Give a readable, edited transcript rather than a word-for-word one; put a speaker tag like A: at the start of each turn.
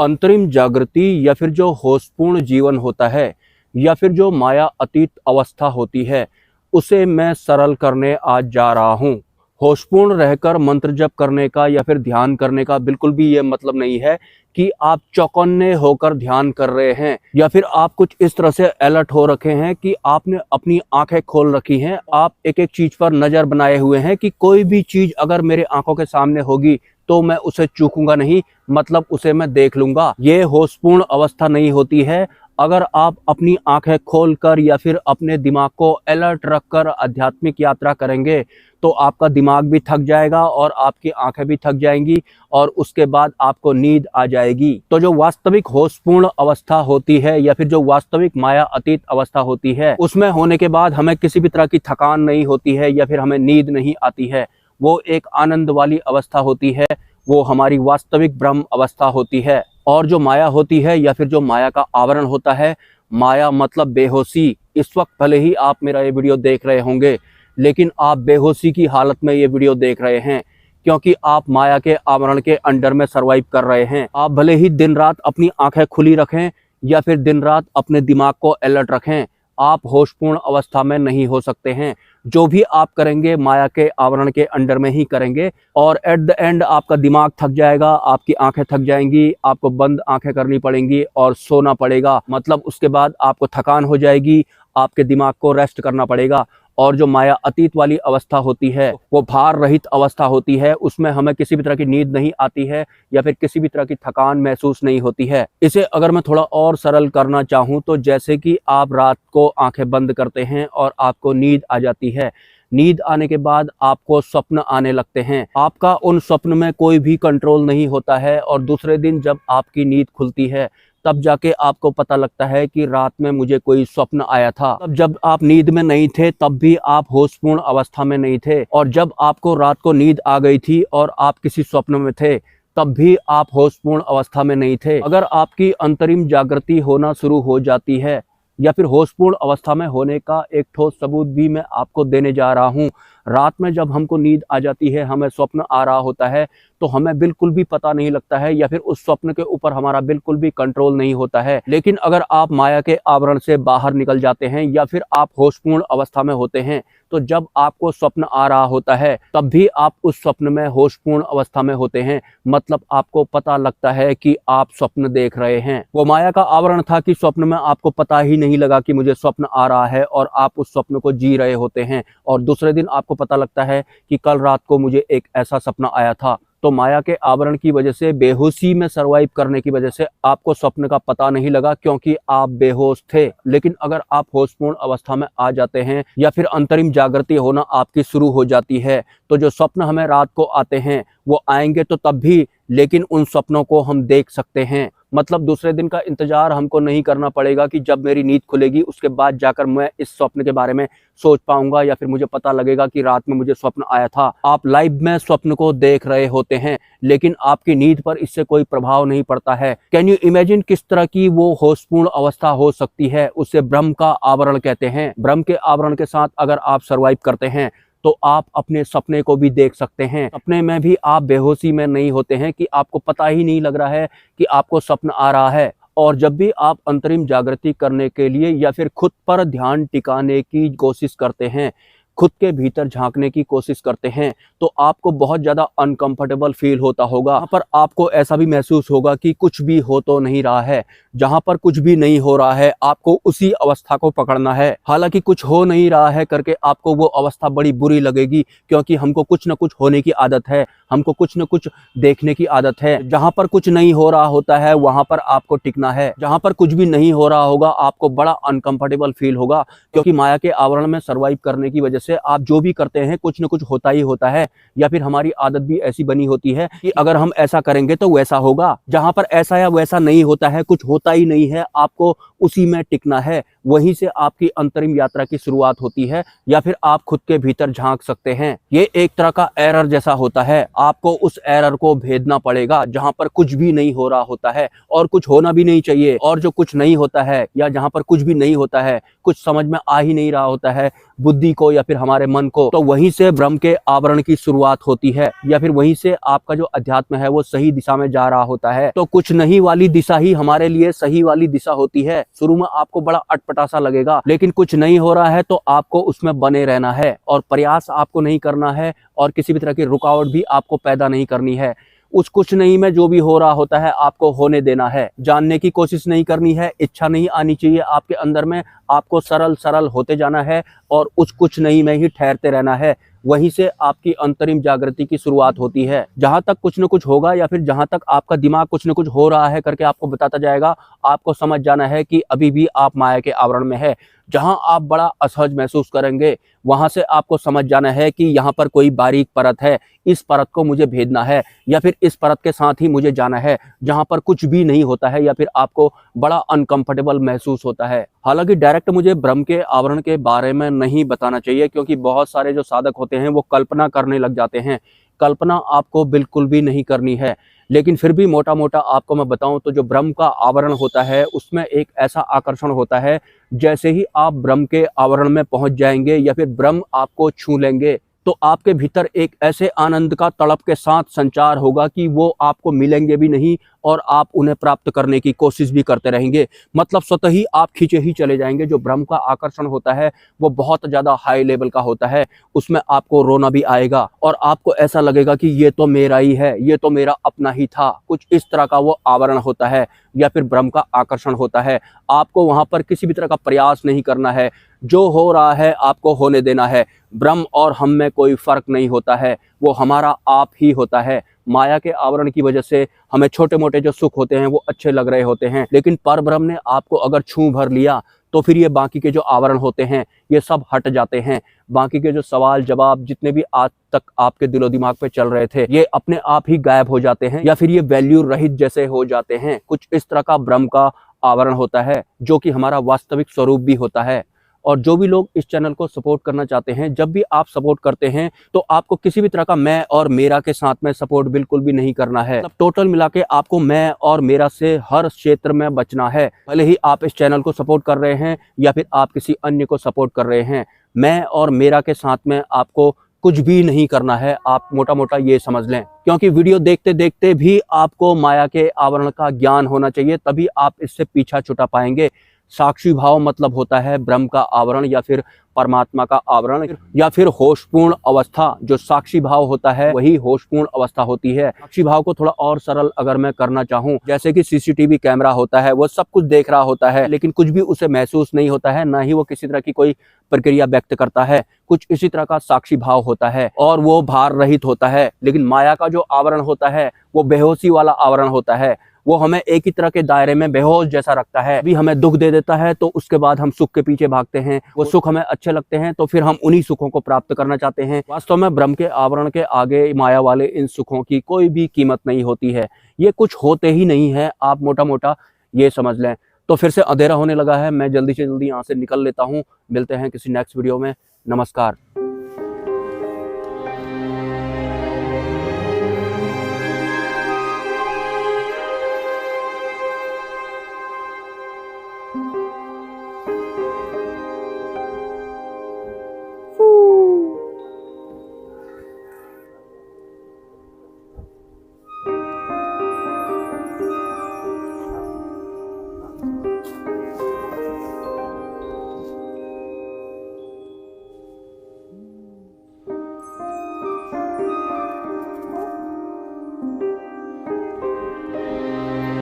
A: अंतरिम जागृति या फिर जो होशपूर्ण जीवन होता है या फिर जो माया अतीत अवस्था होती है, उसे मैं सरल करने आज जा रहा हूँ। होशपूर्ण रहकर मंत्र जप करने का या फिर ध्यान करने का बिल्कुल भी ये मतलब नहीं है कि आप चौकन्ने होकर ध्यान कर रहे हैं या फिर आप कुछ इस तरह से अलर्ट हो रखे हैं कि आपने अपनी आंखें खोल रखी हैं। आप एक एक चीज पर नजर बनाए हुए हैं कि कोई भी चीज अगर मेरे आंखों के सामने होगी तो मैं उसे चूकूंगा नहीं, मतलब उसे मैं देख लूंगा। ये होशपूर्ण अवस्था नहीं होती है। अगर आप अपनी आंखें खोलकर या फिर अपने दिमाग को अलर्ट रखकर आध्यात्मिक यात्रा करेंगे तो आपका दिमाग भी थक जाएगा और आपकी आंखें भी थक जाएंगी और उसके बाद आपको नींद आ जाएगी। तो जो वास्तविक होशपूर्ण अवस्था होती है या फिर जो वास्तविक माया अतीत अवस्था होती है, उसमें होने के बाद हमें किसी भी तरह की थकान नहीं होती है या फिर हमें नींद नहीं आती है। वो एक आनंद वाली अवस्था होती है, वो हमारी वास्तविक ब्रह्म अवस्था होती है। और जो माया होती है या फिर जो माया का आवरण होता है, माया मतलब बेहोशी। इस वक्त भले ही आप मेरा ये वीडियो देख रहे होंगे, लेकिन आप बेहोशी की हालत में ये वीडियो देख रहे हैं क्योंकि आप माया के आवरण के अंडर में सरवाइव कर रहे हैं। आप भले ही दिन रात अपनी आंखें खुली रखें या फिर दिन रात अपने दिमाग को अलर्ट रखें, आप होशपूर्ण अवस्था में नहीं हो सकते हैं। जो भी आप करेंगे माया के आवरण के अंडर में ही करेंगे और एट द एंड आपका दिमाग थक जाएगा, आपकी आंखें थक जाएंगी, आपको बंद आंखें करनी पड़ेंगी और सोना पड़ेगा। मतलब उसके बाद आपको थकान हो जाएगी, आपके दिमाग को रेस्ट करना पड़ेगा। और जो माया अतीत वाली अवस्था होती है वो भार रहित अवस्था होती है। उसमें हमें किसी भी तरह की नींद नहीं आती है या फिर किसी भी तरह की थकान महसूस नहीं होती है। इसे अगर मैं थोड़ा और सरल करना चाहूँ तो जैसे कि आप रात को आंखें बंद करते हैं और आपको नींद आ जाती है। नींद आने के बाद आपको स्वप्न आने लगते हैं। आपका उन स्वप्न में कोई भी कंट्रोल नहीं होता है और दूसरे दिन जब आपकी नींद खुलती है तब जाके आपको पता लगता है कि रात में मुझे कोई स्वप्न आया था। तब जब आप नींद में नहीं थे तब भी आप होशपूर्ण अवस्था में नहीं थे, और जब आपको रात को नींद आ गई थी और आप किसी स्वप्न में थे तब भी आप होशपूर्ण अवस्था में नहीं थे। अगर आपकी अंतरिम जागृति होना शुरू हो जाती है या फिर होशपूर्ण अवस्था में होने का एक ठोस सबूत भी मैं आपको देने जा रहा हूँ। रात में जब हमको नींद आ जाती है, हमें स्वप्न आ रहा होता है, तो हमें बिल्कुल भी पता नहीं लगता है या फिर उस स्वप्न के ऊपर हमारा बिल्कुल भी कंट्रोल नहीं होता है। लेकिन अगर आप माया के आवरण से बाहर निकल जाते हैं या फिर आप होशपूर्ण अवस्था में होते हैं तो जब आपको स्वप्न आ रहा होता है तब भी आप उस स्वप्न में होशपूर्ण अवस्था में होते हैं। मतलब आपको पता लगता है कि आप स्वप्न देख रहे हैं। वो माया का आवरण था कि स्वप्न में आपको पता ही नहीं लगा कि मुझे स्वप्न आ रहा है और आप उस स्वप्न को जी रहे होते हैं और दूसरे दिन आपको पता लगता है कि कल रात को मुझे एक ऐसा सपना आया था। तो माया के आवरण की वजह से, बेहोशी में सरवाइव करने की वजह से आपको स्वप्न का पता नहीं लगा क्योंकि आप बेहोश थे। लेकिन अगर आप होशपूर्ण अवस्था में आ जाते हैं या फिर अंतरिम जागृति होना आपकी शुरू हो जाती है तो जो स्वप्न हमें रात को आते हैं वो आएंगे तो तब भी, लेकिन उन स्वप्नों को हम देख सकते हैं। मतलब दूसरे दिन का इंतजार हमको नहीं करना पड़ेगा कि जब मेरी नींद खुलेगी उसके बाद जाकर मैं इस स्वप्न के बारे में सोच पाऊंगा या फिर मुझे पता लगेगा कि रात में मुझे स्वप्न आया था। आप लाइव में स्वप्न को देख रहे होते हैं लेकिन आपकी नींद पर इससे कोई प्रभाव नहीं पड़ता है। कैन यू इमेजिन किस तरह की वो होशपूर्ण अवस्था हो सकती है? उसे ब्रह्म का आवरण कहते हैं। ब्रह्म के आवरण के साथ अगर आप सरवाइव करते हैं तो आप अपने सपने को भी देख सकते हैं। सपने में भी आप बेहोशी में नहीं होते हैं कि आपको पता ही नहीं लग रहा है कि आपको स्वप्न आ रहा है। और जब भी आप अंतरिम जागृति करने के लिए या फिर खुद पर ध्यान टिकाने की कोशिश करते हैं, खुद के भीतर झांकने की कोशिश करते हैं, तो आपको बहुत ज़्यादा अनकंफर्टेबल फील होता होगा। यहाँ पर आपको ऐसा भी महसूस होगा कि कुछ भी हो तो नहीं रहा है। जहाँ पर कुछ भी नहीं हो रहा है आपको उसी अवस्था को पकड़ना है। हालांकि कुछ हो नहीं रहा है करके आपको वो अवस्था बड़ी बुरी लगेगी क्योंकि हमको कुछ न कुछ होने की आदत है, हमको कुछ न कुछ देखने की आदत है। जहाँ पर कुछ नहीं हो रहा होता है वहाँ पर आपको टिकना है। जहाँ पर कुछ भी नहीं हो रहा होगा आपको बड़ा अनकंफर्टेबल फील होगा क्योंकि माया के आवरण में सर्वाइव करने की वजह से आप जो भी करते हैं कुछ न कुछ होता ही होता है। या फिर हमारी आदत भी ऐसी बनी होती है कि अगर हम ऐसा करेंगे तो वैसा होगा। जहां पर ऐसा या वैसा नहीं होता है, कुछ होता ही नहीं है, आपको उसी में टिकना है, वहीं से आपकी अंतरिम यात्रा की शुरुआत होती है, या फिर आप खुद के भीतर झांक सकते हैं। ये एक तरह का एरर जैसा होता है, आपको उस एरर को भेदना पड़ेगा जहां पर कुछ भी नहीं हो रहा होता है और कुछ होना भी नहीं चाहिए, और जो कुछ नहीं होता है या जहां पर कुछ भी नहीं होता है, कुछ समझ में आ ही नहीं रहा होता है बुद्धि को या फिर हमारे मन को, तो वहीं से भ्रम के आवरण की शुरुआत होती है, या फिर वहीं से आपका जो अध्यात्म है वो सही दिशा में जा रहा होता है। तो कुछ नहीं वाली दिशा ही हमारे लिए सही वाली दिशा होती है। शुरू में आपको बड़ा अटपटा सा लगेगा, लेकिन कुछ नहीं हो रहा है तो आपको उसमें बने रहना है, और प्रयास आपको नहीं करना है, और किसी भी तरह की रुकावट भी आपको पैदा नहीं करनी है। उस कुछ नहीं में जो भी हो रहा होता है आपको होने देना है, जानने की कोशिश नहीं करनी है, इच्छा नहीं आनी चाहिए आपके अंदर में, आपको सरल सरल होते जाना है और उस कुछ नहीं में ही ठहरते रहना है। वहीं से आपकी अंतरिम जागृति की शुरुआत होती है। जहां तक कुछ न कुछ होगा या फिर जहां तक आपका दिमाग कुछ न कुछ हो रहा है करके आपको बताता जाएगा, आपको समझ जाना है कि अभी भी आप माया के आवरण में है। जहां आप बड़ा असहज महसूस करेंगे, वहां से आपको समझ जाना है कि यहाँ पर कोई बारीक परत है, इस परत को मुझे भेदना है, या फिर इस परत के साथ ही मुझे जाना है जहां पर कुछ भी नहीं होता है या फिर आपको बड़ा अनकंफर्टेबल महसूस होता है। हालांकि डायरेक्ट मुझे भ्रम के आवरण के बारे में नहीं बताना चाहिए, क्योंकि बहुत सारे जो साधक होते हैं वो कल्पना करने लग जाते हैं। कल्पना आपको बिल्कुल भी नहीं करनी है, लेकिन फिर भी मोटा मोटा आपको मैं बताऊं तो जो ब्रह्म का आवरण होता है उसमें एक ऐसा आकर्षण होता है, जैसे ही आप ब्रह्म के आवरण में पहुंच जाएंगे या फिर ब्रह्म आपको छू लेंगे, तो आपके भीतर एक ऐसे आनंद का तड़प के साथ संचार होगा कि वो आपको मिलेंगे भी नहीं और आप उन्हें प्राप्त करने की कोशिश भी करते रहेंगे। मतलब स्वतः ही आप खींचे ही चले जाएंगे। जो ब्रह्म का आकर्षण होता है वो बहुत ज़्यादा हाई लेवल का होता है, उसमें आपको रोना भी आएगा और आपको ऐसा लगेगा कि ये तो मेरा ही है, ये तो मेरा अपना ही था। कुछ इस तरह का वो आवरण होता है या फिर ब्रह्म का आकर्षण होता है। आपको वहाँ पर किसी भी तरह का प्रयास नहीं करना है, जो हो रहा है आपको होने देना है। ब्रह्म और हम में कोई फर्क नहीं होता है, वो हमारा आप ही होता है। माया के आवरण की वजह से हमें छोटे मोटे जो सुख होते हैं वो अच्छे लग रहे होते हैं, लेकिन पर ब्रह्म ने आपको अगर छू भर लिया तो फिर ये बाकी के जो आवरण होते हैं ये सब हट जाते हैं। बाकी के जो सवाल जवाब जितने भी आज तक आपके दिलो दिमाग पे चल रहे थे ये अपने आप ही गायब हो जाते हैं, या फिर ये वैल्यू रहित जैसे हो जाते हैं। कुछ इस तरह का ब्रह्म का आवरण होता है जो कि हमारा वास्तविक स्वरूप भी होता है। और जो भी लोग इस चैनल को सपोर्ट करना चाहते हैं, जब भी आप सपोर्ट करते हैं तो आपको किसी भी तरह का मैं और मेरा के साथ में सपोर्ट बिल्कुल भी नहीं करना है। मतलब टोटल मिला के आपको मैं और मेरा से हर क्षेत्र में बचना है। भले ही आप इस चैनल को सपोर्ट कर रहे हैं या फिर आप किसी अन्य को सपोर्ट कर रहे हैं, मैं और मेरा के साथ में आपको कुछ भी नहीं करना है। आप मोटा मोटा ये समझ लें, क्योंकि वीडियो देखते देखते भी आपको माया के आवरण का ज्ञान होना चाहिए, तभी आप इससे पीछा छुटा पाएंगे। साक्षी भाव मतलब होता है ब्रह्म का आवरण या फिर परमात्मा का आवरण या फिर होशपूर्ण अवस्था। जो साक्षी भाव होता है वही होशपूर्ण अवस्था होती है। साक्षी भाव को थोड़ा और सरल अगर मैं करना चाहूँ, जैसे कि सीसीटीवी कैमरा होता है, वो सब कुछ देख रहा होता है लेकिन कुछ भी उसे महसूस नहीं होता है, ना ही वो किसी तरह की कोई प्रक्रिया व्यक्त करता है। कुछ इसी तरह का साक्षी भाव होता है और वो भार रहित होता है। लेकिन माया का जो आवरण होता है वो बेहोशी वाला आवरण होता है। वो हमें एक ही तरह के दायरे में बेहोश जैसा रखता है। अभी हमें दुख दे देता है तो उसके बाद हम सुख के पीछे भागते हैं, वो सुख हमें अच्छे लगते हैं तो फिर हम उन्हीं सुखों को प्राप्त करना चाहते हैं। वास्तव में ब्रह्म के आवरण के आगे माया वाले इन सुखों की कोई भी कीमत नहीं होती है, ये कुछ होते ही नहीं है। आप मोटा मोटा ये समझ लें। तो फिर से अंधेरा होने लगा है, मैं जल्दी से जल्दी यहाँ से निकल लेता हूँ। मिलते हैं किसी नेक्स्ट वीडियो में। नमस्कार।